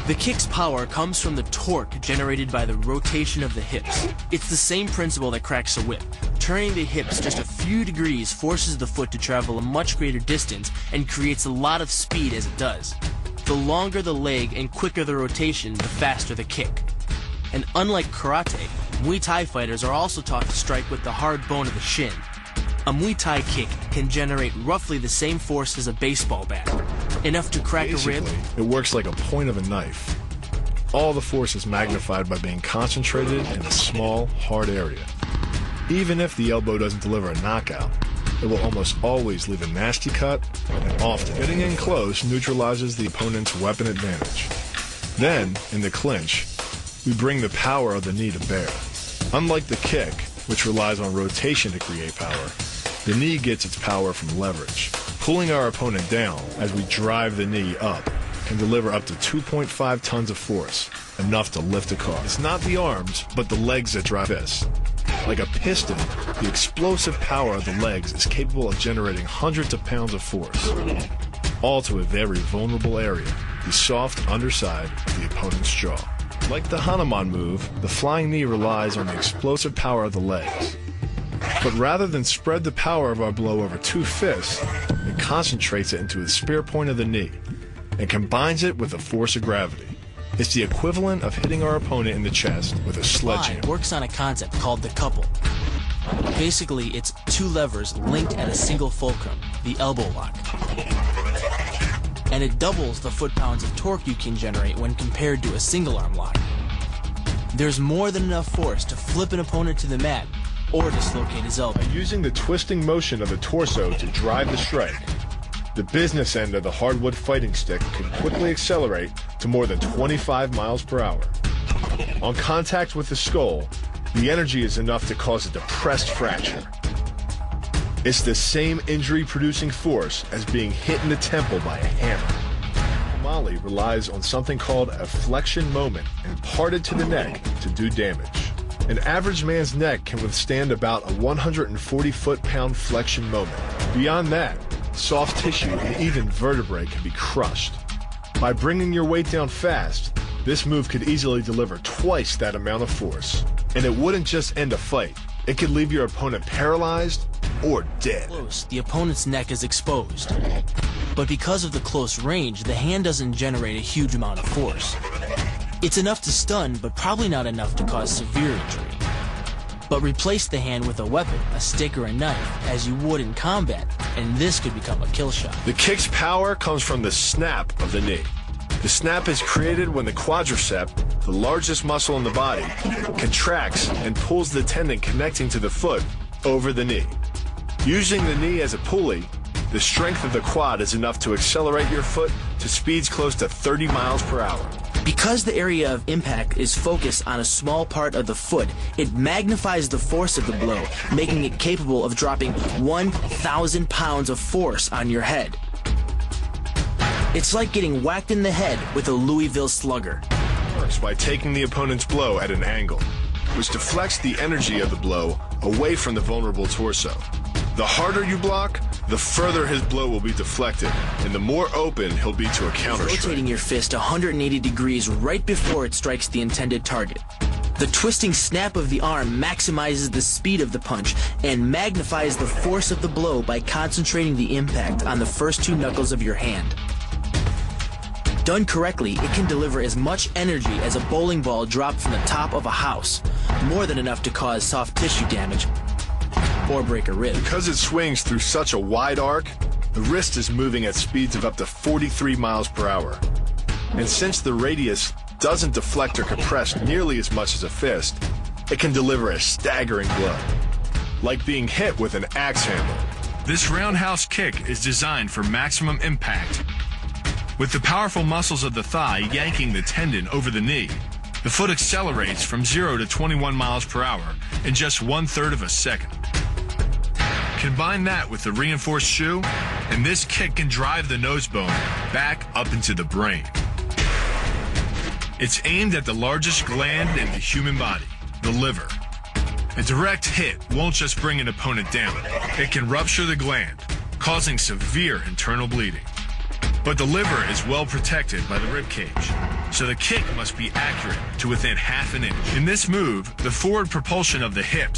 The kick's power comes from the torque generated by the rotation of the hips. It's the same principle that cracks a whip. Turning the hips just a few degrees forces the foot to travel a much greater distance and creates a lot of speed as it does. The longer the leg and quicker the rotation, the faster the kick. And unlike karate, Muay Thai fighters are also taught to strike with the hard bone of the shin. A Muay Thai kick can generate roughly the same force as a baseball bat, enough to crack a rib. It works like a point of a knife. All the force is magnified by being concentrated in a small, hard area. Even if the elbow doesn't deliver a knockout, it will almost always leave a nasty cut, and often getting in close neutralizes the opponent's weapon advantage. Then, in the clinch, we bring the power of the knee to bear. Unlike the kick, which relies on rotation to create power, the knee gets its power from leverage. Pulling our opponent down as we drive the knee up can deliver up to 2.5 tons of force, enough to lift a car. It's not the arms, but the legs that drive this. Like a piston, the explosive power of the legs is capable of generating hundreds of pounds of force, all to a very vulnerable area, the soft underside of the opponent's jaw. Like the Hanuman move, the flying knee relies on the explosive power of the legs. But rather than spread the power of our blow over two fists, it concentrates it into the spear point of the knee and combines it with the force of gravity. It's the equivalent of hitting our opponent in the chest with a sledgehammer. Collage works on a concept called the couple. Basically, it's two levers linked at a single fulcrum, the elbow lock. And it doubles the foot-pounds of torque you can generate when compared to a single-arm lock. There's more than enough force to flip an opponent to the mat or dislocate his elbow. By using the twisting motion of the torso to drive the strike, the business end of the hardwood fighting stick can quickly accelerate to more than 25 miles per hour. On contact with the skull, the energy is enough to cause a depressed fracture. It's the same injury-producing force as being hit in the temple by a hammer. Mali relies on something called a flexion moment imparted to the neck to do damage. An average man's neck can withstand about a 140 foot-pound flexion moment. Beyond that, soft tissue and even vertebrae can be crushed. By bringing your weight down fast, this move could easily deliver twice that amount of force. And it wouldn't just end a fight. It could leave your opponent paralyzed or dead. Close, the opponent's neck is exposed. But because of the close range, the hand doesn't generate a huge amount of force. It's enough to stun, but probably not enough to cause severe injury. But replace the hand with a weapon, a stick or a knife, as you would in combat, and this could become a kill shot. The kick's power comes from the snap of the knee. The snap is created when the quadricep, the largest muscle in the body, contracts and pulls the tendon connecting to the foot over the knee. Using the knee as a pulley, the strength of the quad is enough to accelerate your foot to speeds close to 30 miles per hour. Because the area of impact is focused on a small part of the foot, it magnifies the force of the blow, making it capable of dropping 1,000 pounds of force on your head. It's like getting whacked in the head with a Louisville Slugger. It works by taking the opponent's blow at an angle, which deflects the energy of the blow away from the vulnerable torso. The harder you block, the further his blow will be deflected, and the more open he'll be to a counter-strike. Rotating your fist 180 degrees right before it strikes the intended target. The twisting snap of the arm maximizes the speed of the punch and magnifies the force of the blow by concentrating the impact on the first two knuckles of your hand. Done correctly, it can deliver as much energy as a bowling ball dropped from the top of a house, more than enough to cause soft tissue damage or break a rib. Because it swings through such a wide arc, the wrist is moving at speeds of up to 43 miles per hour. And since the radius doesn't deflect or compress nearly as much as a fist, it can deliver a staggering blow, like being hit with an axe handle. This roundhouse kick is designed for maximum impact. With the powerful muscles of the thigh yanking the tendon over the knee, the foot accelerates from 0 to 21 miles per hour in just 1/3 of a second. Combine that with the reinforced shoe, and this kick can drive the nose bone back up into the brain. It's aimed at the largest gland in the human body, the liver. A direct hit won't just bring an opponent down. It can rupture the gland, causing severe internal bleeding. But the liver is well protected by the rib cage, so the kick must be accurate to within half an inch. In this move, the forward propulsion of the hips